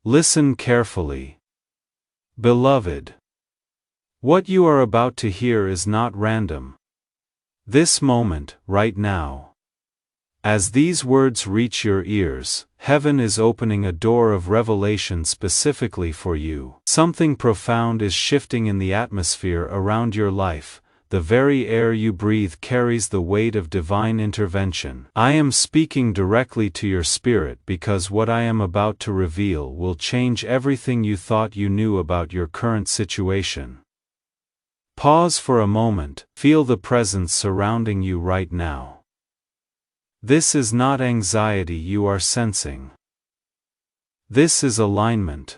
Listen carefully. Beloved, what you are about to hear is not random. This moment, right now. As these words reach your ears, heaven is opening a door of revelation specifically for you. Something profound is shifting in the atmosphere around your life. The very air you breathe carries the weight of divine intervention. I am speaking directly to your spirit because what I am about to reveal will change everything you thought you knew about your current situation. Pause for a moment, feel the presence surrounding you right now. This is not anxiety you are sensing. This is alignment.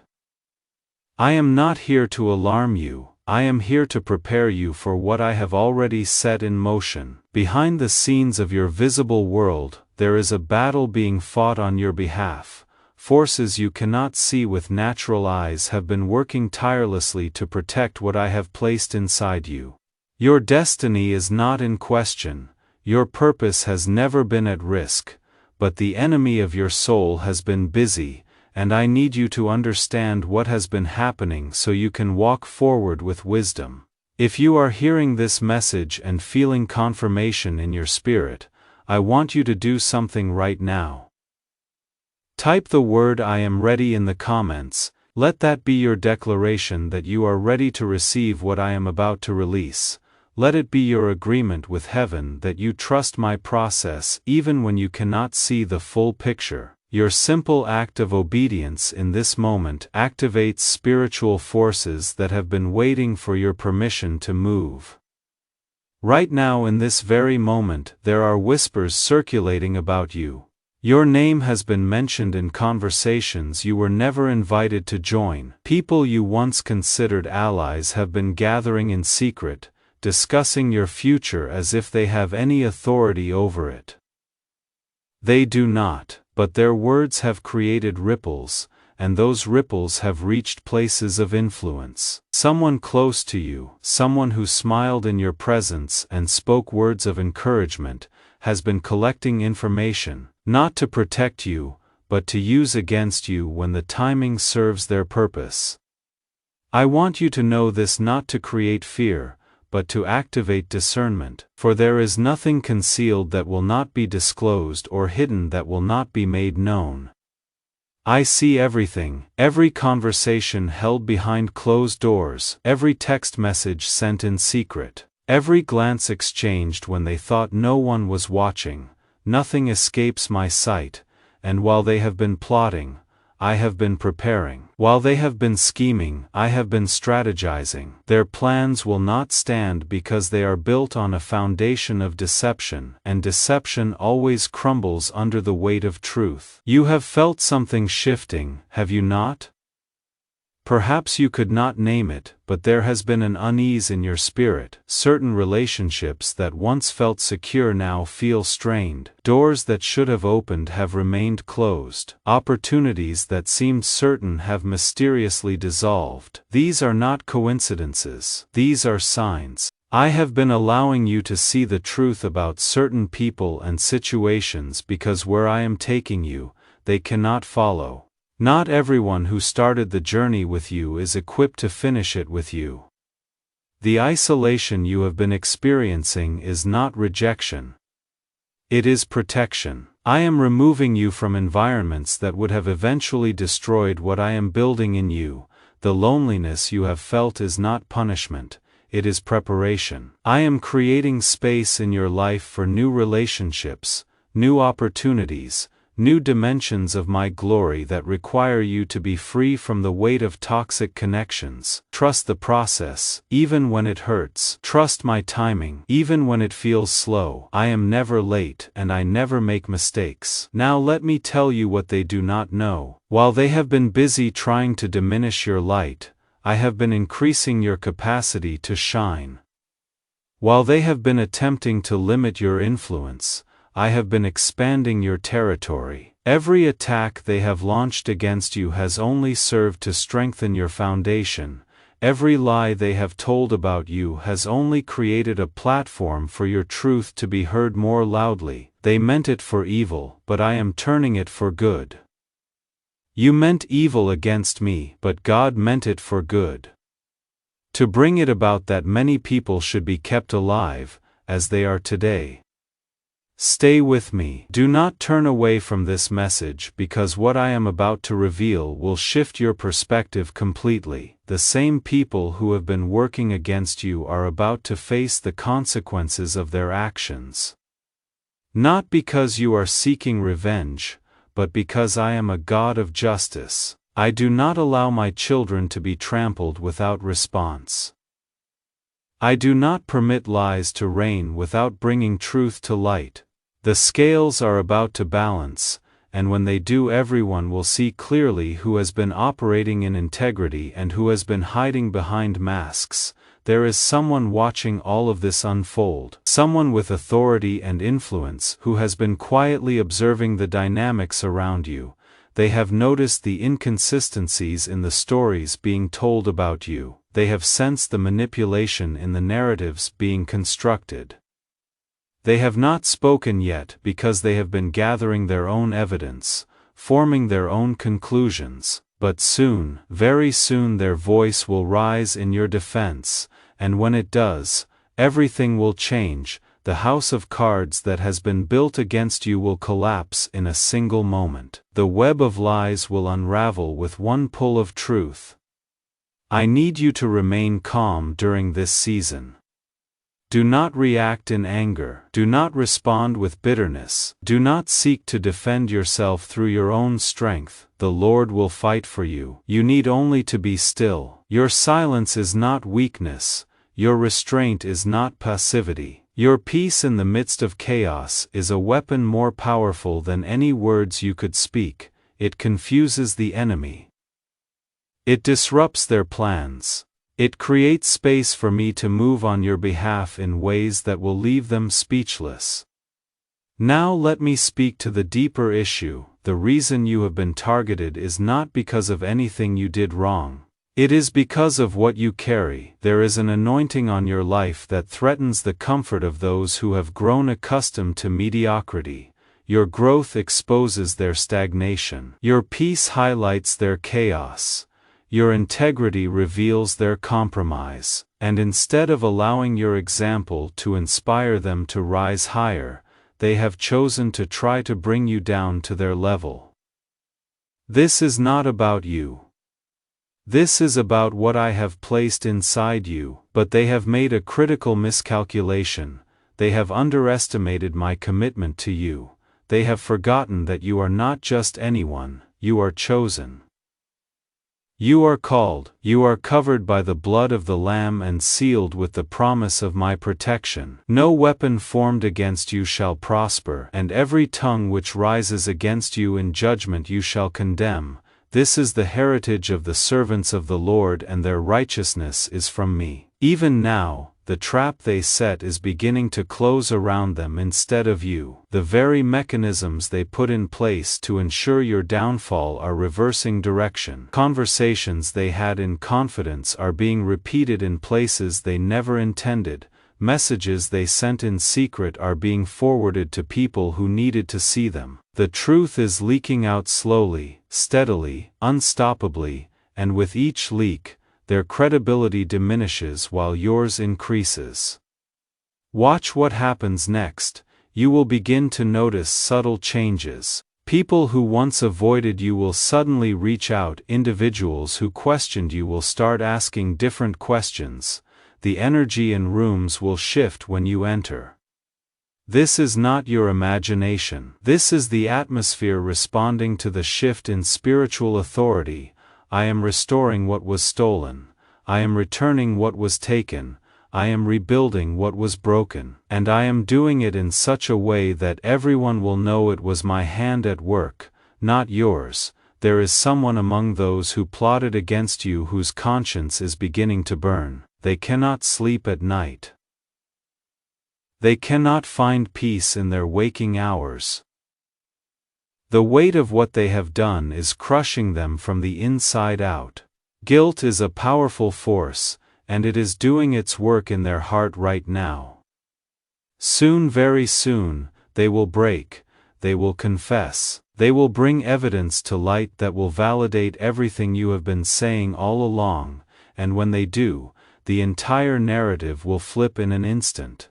I am not here to alarm you, I am here to prepare you for what I have already set in motion. Behind the scenes of your visible world, there is a battle being fought on your behalf. Forces you cannot see with natural eyes have been working tirelessly to protect what I have placed inside you. Your destiny is not in question. Your purpose has never been at risk, but the enemy of your soul has been busy, and I need you to understand what has been happening so you can walk forward with wisdom. If you are hearing this message and feeling confirmation in your spirit, I want you to do something right now. Type the word "I am ready" in the comments. Let that be your declaration that you are ready to receive what I am about to release. Let it be your agreement with heaven that you trust my process even when you cannot see the full picture. Your simple act of obedience in this moment activates spiritual forces that have been waiting for your permission to move. Right now, in this very moment, there are whispers circulating about you. Your name has been mentioned in conversations you were never invited to join. People you once considered allies have been gathering in secret, discussing your future as if they have any authority over it. They do not, but their words have created ripples, and those ripples have reached places of influence. Someone close to you, someone who smiled in your presence and spoke words of encouragement, has been collecting information, not to protect you, but to use against you when the timing serves their purpose. I want you to know this not to create fear, but to activate discernment, for there is nothing concealed that will not be disclosed or hidden that will not be made known. I see everything, every conversation held behind closed doors, every text message sent in secret, every glance exchanged when they thought no one was watching. Nothing escapes my sight, and while they have been plotting, I have been preparing. While they have been scheming, I have been strategizing. Their plans will not stand because they are built on a foundation of deception, and deception always crumbles under the weight of truth. You have felt something shifting, have you not? Perhaps you could not name it, but there has been an unease in your spirit. Certain relationships that once felt secure now feel strained. Doors that should have opened have remained closed. Opportunities that seemed certain have mysteriously dissolved. These are not coincidences. These are signs. I have been allowing you to see the truth about certain people and situations because where I am taking you, they cannot follow. Not everyone who started the journey with you is equipped to finish it with you. The isolation you have been experiencing is not rejection. It is protection. I am removing you from environments that would have eventually destroyed what I am building in you. The loneliness you have felt is not punishment, it is preparation. I am creating space in your life for new relationships, new opportunities, new dimensions of my glory that require you to be free from the weight of toxic connections. Trust the process, even when it hurts. Trust my timing, even when it feels slow. I am never late, and I never make mistakes. Now let me tell you what they do not know. While they have been busy trying to diminish your light, I have been increasing your capacity to shine. While they have been attempting to limit your influence, I have been expanding your territory. Every attack they have launched against you has only served to strengthen your foundation. Every lie they have told about you has only created a platform for your truth to be heard more loudly. They meant it for evil, but I am turning it for good. You meant evil against me, but God meant it for good, to bring it about that many people should be kept alive, as they are today. Stay with me. Do not turn away from this message, because what I am about to reveal will shift your perspective completely. The same people who have been working against you are about to face the consequences of their actions. Not because you are seeking revenge, but because I am a God of justice. I do not allow my children to be trampled without response. I do not permit lies to reign without bringing truth to light. The scales are about to balance, and when they do, everyone will see clearly who has been operating in integrity and who has been hiding behind masks. There is someone watching all of this unfold, someone with authority and influence who has been quietly observing the dynamics around you. They have noticed the inconsistencies in the stories being told about you. They have sensed the manipulation in the narratives being constructed. They have not spoken yet because they have been gathering their own evidence, forming their own conclusions, but soon, very soon, their voice will rise in your defense, and when it does, everything will change. The house of cards that has been built against you will collapse in a single moment. The web of lies will unravel with one pull of truth. I need you to remain calm during this season. Do not react in anger. Do not respond with bitterness. Do not seek to defend yourself through your own strength. The Lord will fight for you. You need only to be still. Your silence is not weakness. Your restraint is not passivity. Your peace in the midst of chaos is a weapon more powerful than any words you could speak. It confuses the enemy. It disrupts their plans. It creates space for me to move on your behalf in ways that will leave them speechless. Now let me speak to the deeper issue. The reason you have been targeted is not because of anything you did wrong. It is because of what you carry. There is an anointing on your life that threatens the comfort of those who have grown accustomed to mediocrity. Your growth exposes their stagnation. Your peace highlights their chaos. Your integrity reveals their compromise, and instead of allowing your example to inspire them to rise higher, they have chosen to try to bring you down to their level. This is not about you. This is about what I have placed inside you, but they have made a critical miscalculation. They have underestimated my commitment to you. They have forgotten that you are not just anyone, you are chosen. You are called, you are covered by the blood of the Lamb and sealed with the promise of my protection. No weapon formed against you shall prosper, and every tongue which rises against you in judgment you shall condemn. This is the heritage of the servants of the Lord, and their righteousness is from me. Even now, the trap they set is beginning to close around them instead of you. The very mechanisms they put in place to ensure your downfall are reversing direction. Conversations they had in confidence are being repeated in places they never intended. Messages they sent in secret are being forwarded to people who needed to see them. The truth is leaking out slowly, steadily, unstoppably, and with each leak, their credibility diminishes while yours increases. Watch what happens next. You will begin to notice subtle changes. People who once avoided you will suddenly reach out. Individuals who questioned you will start asking different questions. The energy in rooms will shift when you enter. This is not your imagination. This is the atmosphere responding to the shift in spiritual authority. I am restoring what was stolen. I am returning what was taken. I am rebuilding what was broken. And I am doing it in such a way that everyone will know it was my hand at work, not yours. There is someone among those who plotted against you whose conscience is beginning to burn. They cannot sleep at night. They cannot find peace in their waking hours. The weight of what they have done is crushing them from the inside out. Guilt is a powerful force, and it is doing its work in their heart right now. Soon, very soon, they will break, they will confess. They will bring evidence to light that will validate everything you have been saying all along, and when they do, the entire narrative will flip in an instant.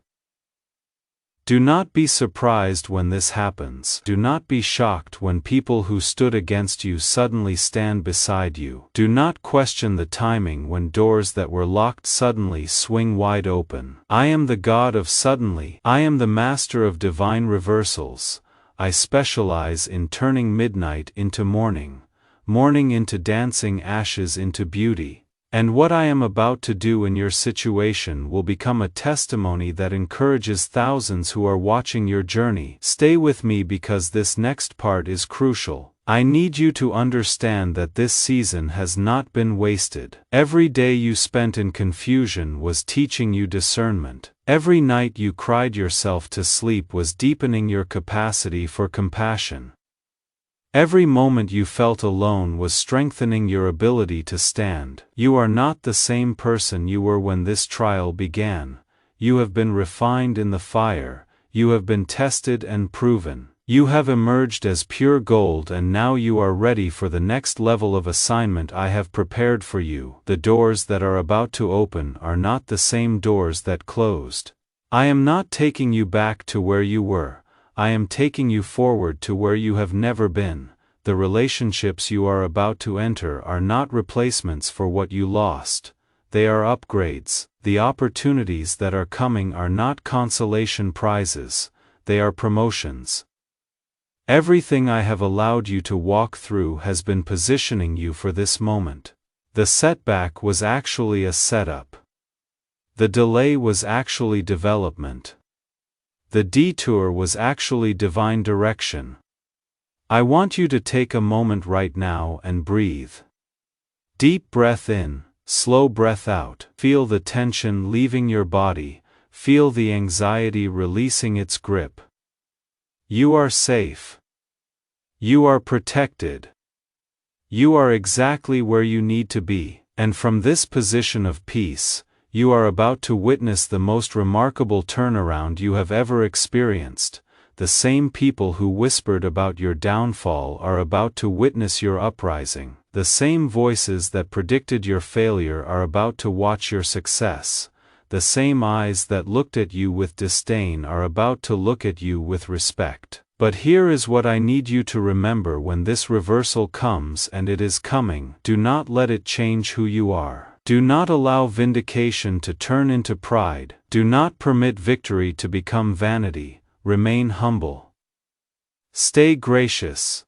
Do not be surprised when this happens. Do not be shocked when people who stood against you suddenly stand beside you. Do not question the timing when doors that were locked suddenly swing wide open. I am the God of suddenly. I am the master of divine reversals. I specialize in turning midnight into morning, morning into dancing, ashes into beauty. And what I am about to do in your situation will become a testimony that encourages thousands who are watching your journey. Stay with me because this next part is crucial. I need you to understand that this season has not been wasted. Every day you spent in confusion was teaching you discernment. Every night you cried yourself to sleep was deepening your capacity for compassion. Every moment you felt alone was strengthening your ability to stand. You are not the same person you were when this trial began. You have been refined in the fire, you have been tested and proven. You have emerged as pure gold, and now you are ready for the next level of assignment I have prepared for you. The doors that are about to open are not the same doors that closed. I am not taking you back to where you were. I am taking you forward to where you have never been. The relationships you are about to enter are not replacements for what you lost. They are upgrades. The opportunities that are coming are not consolation prizes. They are promotions. Everything I have allowed you to walk through has been positioning you for this moment. The setback was actually a setup. The delay was actually development. The detour was actually divine direction. I want you to take a moment right now and breathe. Deep breath in, slow breath out. Feel the tension leaving your body, feel the anxiety releasing its grip. You are safe. You are protected. You are exactly where you need to be, and from this position of peace, you are about to witness the most remarkable turnaround you have ever experienced. The same people who whispered about your downfall are about to witness your uprising. The same voices that predicted your failure are about to watch your success. The same eyes that looked at you with disdain are about to look at you with respect. But here is what I need you to remember when this reversal comes, and it is coming. Do not let it change who you are. Do not allow vindication to turn into pride. Do not permit victory to become vanity. Remain humble. Stay gracious.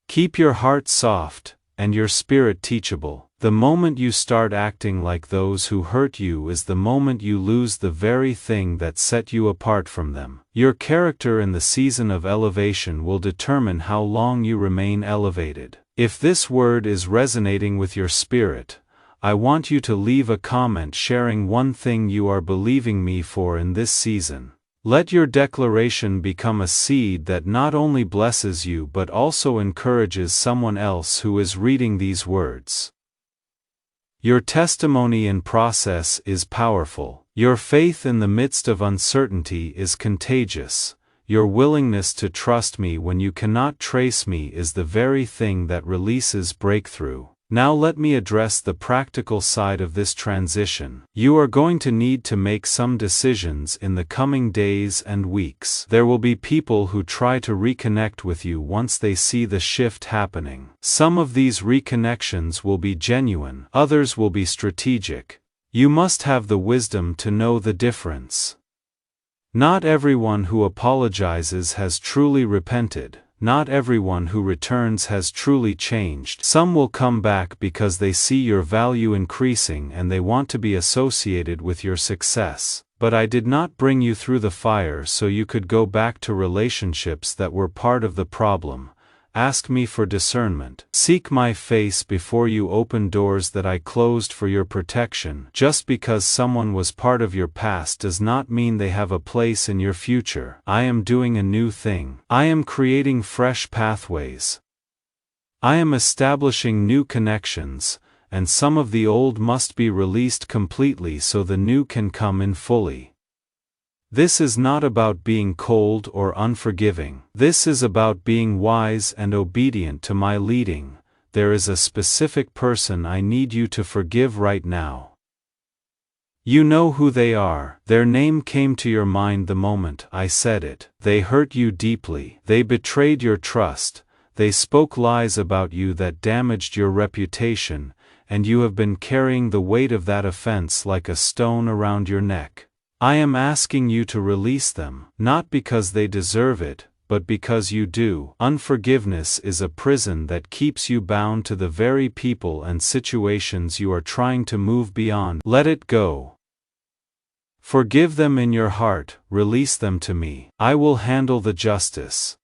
Keep your heart soft, and your spirit teachable. The moment you start acting like those who hurt you is the moment you lose the very thing that set you apart from them. Your character in the season of elevation will determine how long you remain elevated. If this word is resonating with your spirit, I want you to leave a comment sharing one thing you are believing me for in this season. Let your declaration become a seed that not only blesses you but also encourages someone else who is reading these words. Your testimony in process is powerful. Your faith in the midst of uncertainty is contagious. Your willingness to trust me when you cannot trace me is the very thing that releases breakthrough. Now let me address the practical side of this transition. You are going to need to make some decisions in the coming days and weeks. There will be people who try to reconnect with you once they see the shift happening. Some of these reconnections will be genuine, others will be strategic. You must have the wisdom to know the difference. Not everyone who apologizes has truly repented. Not everyone who returns has truly changed. Some will come back because they see your value increasing and they want to be associated with your success. But I did not bring you through the fire so you could go back to relationships that were part of the problem. Ask me for discernment. Seek my face before you open doors that I closed for your protection. Just because someone was part of your past does not mean they have a place in your future. I am doing a new thing. I am creating fresh pathways. I am establishing new connections, and some of the old must be released completely so the new can come in fully. This is not about being cold or unforgiving. This is about being wise and obedient to my leading. There is a specific person I need you to forgive right now. You know who they are. Their name came to your mind the moment I said it. They hurt you deeply. They betrayed your trust. They spoke lies about you that damaged your reputation, and you have been carrying the weight of that offense like a stone around your neck. I am asking you to release them, not because they deserve it, but because you do. Unforgiveness is a prison that keeps you bound to the very people and situations you are trying to move beyond. Let it go. Forgive them in your heart, release them to me. I will handle the justice.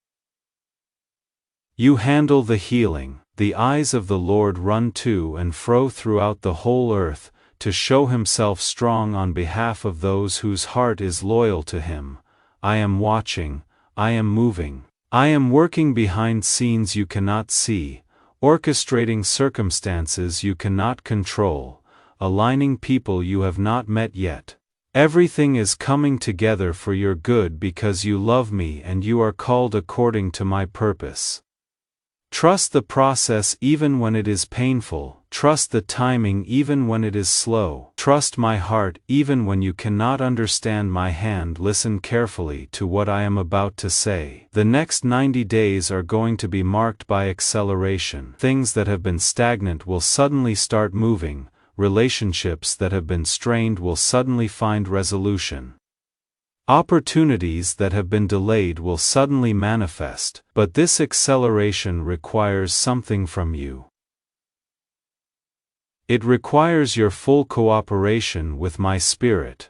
You handle the healing. The eyes of the Lord run to and fro throughout the whole earth, to show himself strong on behalf of those whose heart is loyal to him. I am watching, I am moving. I am working behind scenes you cannot see, orchestrating circumstances you cannot control, aligning people you have not met yet. Everything is coming together for your good because you love me and you are called according to my purpose. Trust the process even when it is painful. Trust the timing even when it is slow. Trust my heart even when you cannot understand my hand. Listen carefully to what I am about to say. The next 90 days are going to be marked by acceleration. Things that have been stagnant will suddenly start moving. Relationships that have been strained will suddenly find resolution. Opportunities that have been delayed will suddenly manifest, but this acceleration requires something from you. It requires your full cooperation with my spirit.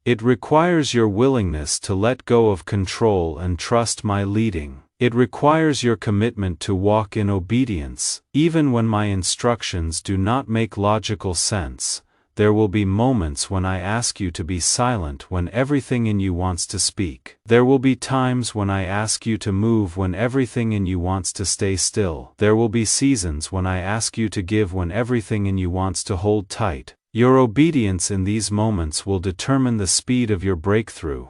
It requires your willingness to let go of control and trust my leading. It requires your commitment to walk in obedience, even when my instructions do not make logical sense. There will be moments when I ask you to be silent when everything in you wants to speak. There will be times when I ask you to move when everything in you wants to stay still. There will be seasons when I ask you to give when everything in you wants to hold tight. Your obedience in these moments will determine the speed of your breakthrough.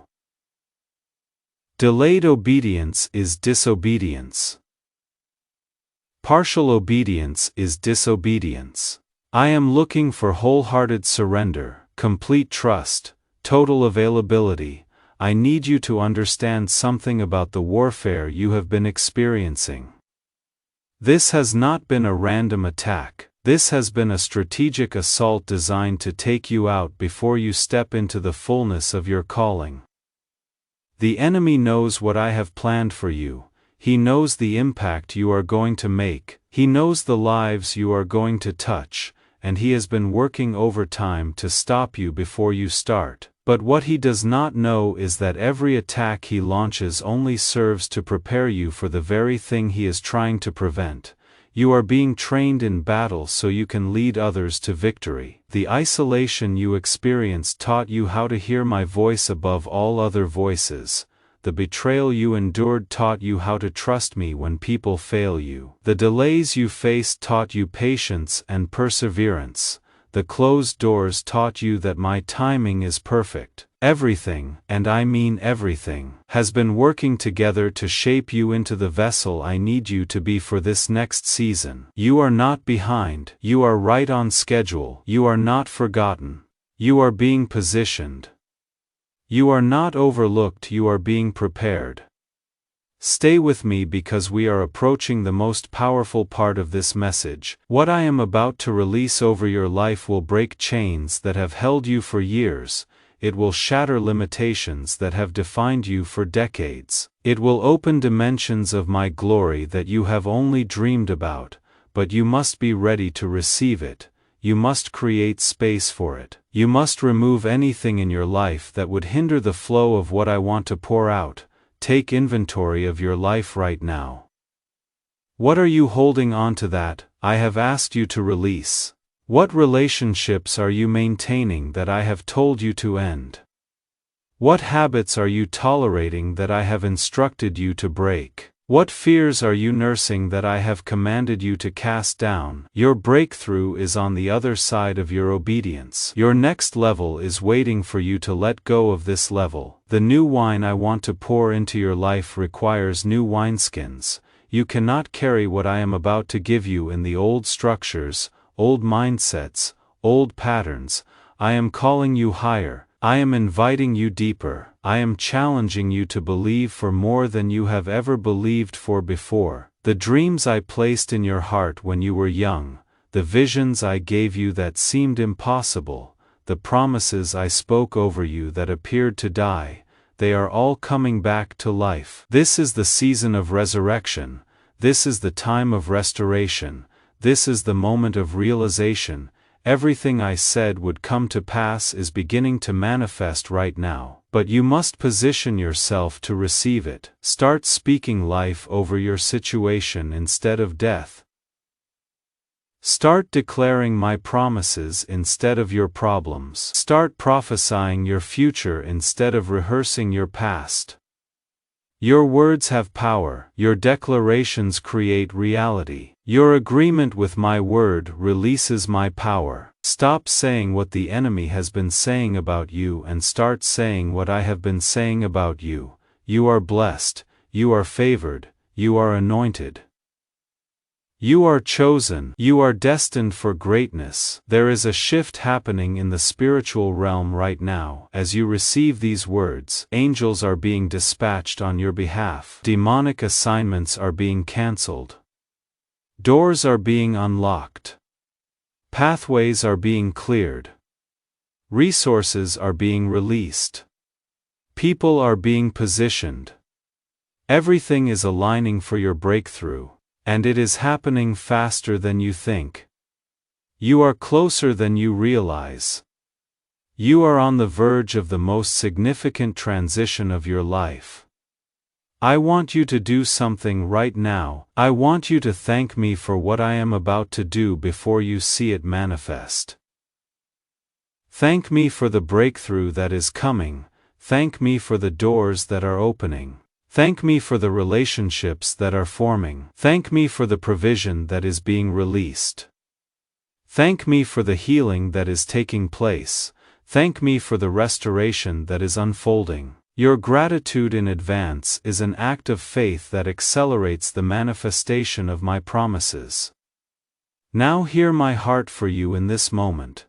Delayed obedience is disobedience. Partial obedience is disobedience. I am looking for wholehearted surrender, complete trust, total availability. I need you to understand something about the warfare you have been experiencing. This has not been a random attack. This has been a strategic assault designed to take you out before you step into the fullness of your calling. The enemy knows what I have planned for you. He knows the impact you are going to make. He knows the lives you are going to touch, and he has been working overtime to stop you before you start. But what he does not know is that every attack he launches only serves to prepare you for the very thing he is trying to prevent. You are being trained in battle so you can lead others to victory. The isolation you experienced taught you how to hear my voice above all other voices. The betrayal you endured taught you how to trust me when people fail you. The delays you faced taught you patience and perseverance. The closed doors taught you that my timing is perfect. Everything, and I mean everything, has been working together to shape you into the vessel I need you to be for this next season. You are not behind. You are right on schedule. You are not forgotten. You are being positioned. You are not overlooked. You are being prepared. Stay with me because we are approaching the most powerful part of this message. What I am about to release over your life will break chains that have held you for years. It will shatter limitations that have defined you for decades. It will open dimensions of my glory that you have only dreamed about, but you must be ready to receive it. You must create space for it. You must remove anything in your life that would hinder the flow of what I want to pour out. Take inventory of your life right now. What are you holding on to that I have asked you to release? What relationships are you maintaining that I have told you to end? What habits are you tolerating that I have instructed you to break? What fears are you nursing that I have commanded you to cast down? Your breakthrough is on the other side of your obedience. Your next level is waiting for you to let go of this level. The new wine I want to pour into your life requires new wineskins. You cannot carry what I am about to give you in the old structures, old mindsets, old patterns. I am calling you higher. I am inviting you deeper. I am challenging you to believe for more than you have ever believed for before. The dreams I placed in your heart when you were young, the visions I gave you that seemed impossible, the promises I spoke over you that appeared to die, they are all coming back to life. This is the season of resurrection. This is the time of restoration. This is the moment of realization. Everything I said would come to pass is beginning to manifest right now, but you must position yourself to receive it. Start speaking life over your situation instead of death. Start declaring my promises instead of your problems. Start prophesying your future instead of rehearsing your past. Your words have power. Your declarations create reality. Your agreement with my word releases my power. Stop saying what the enemy has been saying about you and start saying what I have been saying about you. You are blessed. You are favored. You are anointed. You are chosen. You are destined for greatness. There is a shift happening in the spiritual realm right now. As you receive these words, angels are being dispatched on your behalf. Demonic assignments are being canceled. Doors are being unlocked. Pathways are being cleared. Resources are being released. People are being positioned. Everything is aligning for your breakthrough. And it is happening faster than you think. You are closer than you realize. You are on the verge of the most significant transition of your life. I want you to do something right now. I want you to thank me for what I am about to do before you see it manifest. Thank me for the breakthrough that is coming. Thank me for the doors that are opening. Thank me for the relationships that are forming. Thank me for the provision that is being released. Thank me for the healing that is taking place. Thank me for the restoration that is unfolding. Your gratitude in advance is an act of faith that accelerates the manifestation of my promises. Now hear my heart for you in this moment.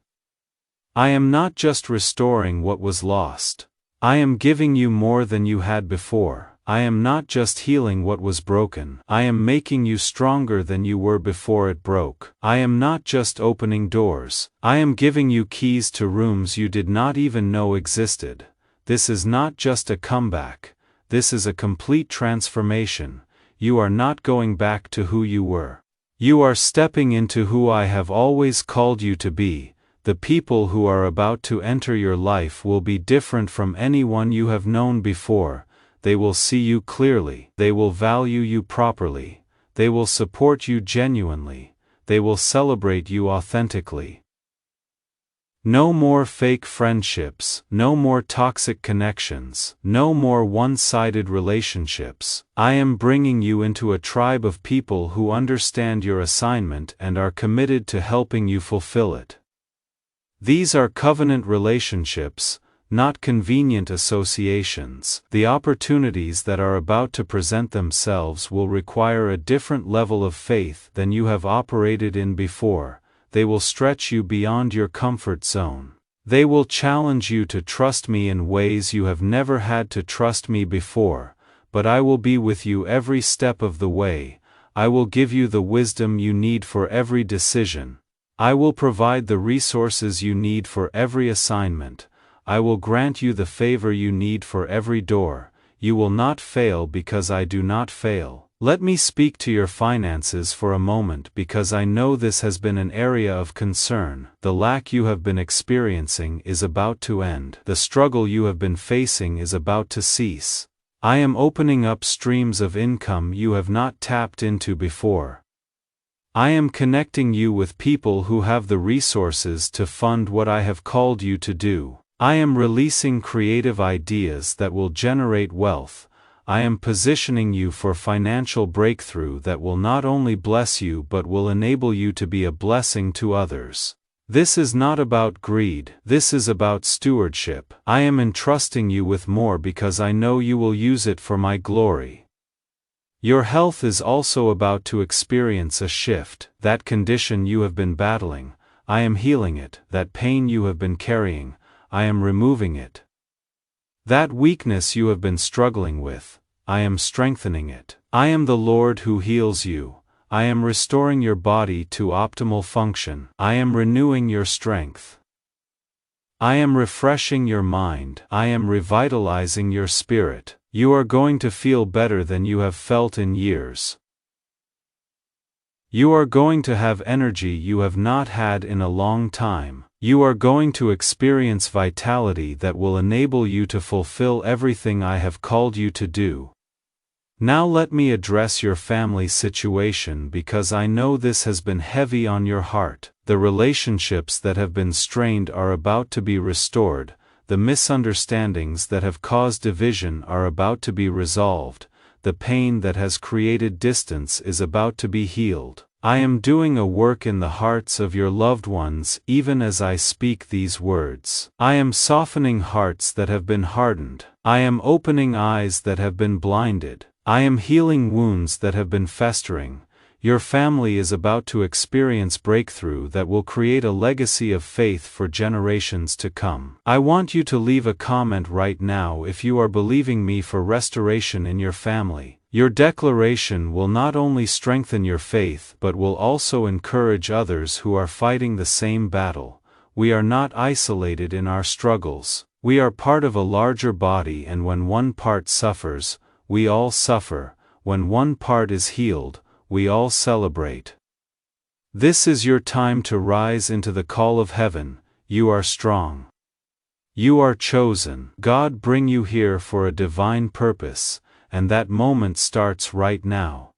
I am not just restoring what was lost. I am giving you more than you had before. I am not just healing what was broken. I am making you stronger than you were before it broke. I am not just opening doors. I am giving you keys to rooms you did not even know existed. This is not just a comeback. This is a complete transformation. You are not going back to who you were. You are stepping into who I have always called you to be. The people who are about to enter your life will be different from anyone you have known before. They will see you clearly. They will value you properly. They will support you genuinely. They will celebrate you authentically. No more fake friendships. No more toxic connections. No more one-sided relationships. I am bringing you into a tribe of people who understand your assignment and are committed to helping you fulfill it. These are covenant relationships, not convenient associations. The opportunities that are about to present themselves will require a different level of faith than you have operated in before. They will stretch you beyond your comfort zone. They will challenge you to trust me in ways you have never had to trust me before, but I will be with you every step of the way. I will give you the wisdom you need for every decision. I will provide the resources you need for every assignment. I will grant you the favor you need for every door. You will not fail because I do not fail. Let me speak to your finances for a moment because I know this has been an area of concern. The lack you have been experiencing is about to end. The struggle you have been facing is about to cease. I am opening up streams of income you have not tapped into before. I am connecting you with people who have the resources to fund what I have called you to do. I am releasing creative ideas that will generate wealth. I am positioning you for financial breakthrough that will not only bless you but will enable you to be a blessing to others. This is not about greed, this is about stewardship. I am entrusting you with more because I know you will use it for my glory. Your health is also about to experience a shift. That condition you have been battling, I am healing it. That pain you have been carrying, I am removing it. That weakness you have been struggling with, I am strengthening it. I am the Lord who heals you. I am restoring your body to optimal function. I am renewing your strength. I am refreshing your mind. I am revitalizing your spirit. You are going to feel better than you have felt in years. You are going to have energy you have not had in a long time. You are going to experience vitality that will enable you to fulfill everything I have called you to do. Now let me address your family situation because I know this has been heavy on your heart. The relationships that have been strained are about to be restored. The misunderstandings that have caused division are about to be resolved. The pain that has created distance is about to be healed. I am doing a work in the hearts of your loved ones even as I speak these words. I am softening hearts that have been hardened. I am opening eyes that have been blinded. I am healing wounds that have been festering. Your family is about to experience breakthrough that will create a legacy of faith for generations to come. I want you to leave a comment right now if you are believing me for restoration in your family. Your declaration will not only strengthen your faith but will also encourage others who are fighting the same battle. We are not isolated in our struggles. We are part of a larger body, and when one part suffers, we all suffer. When one part is healed, we all celebrate. This is your time to rise into the call of heaven. You are strong. You are chosen. God bring you here for a divine purpose, and that moment starts right now.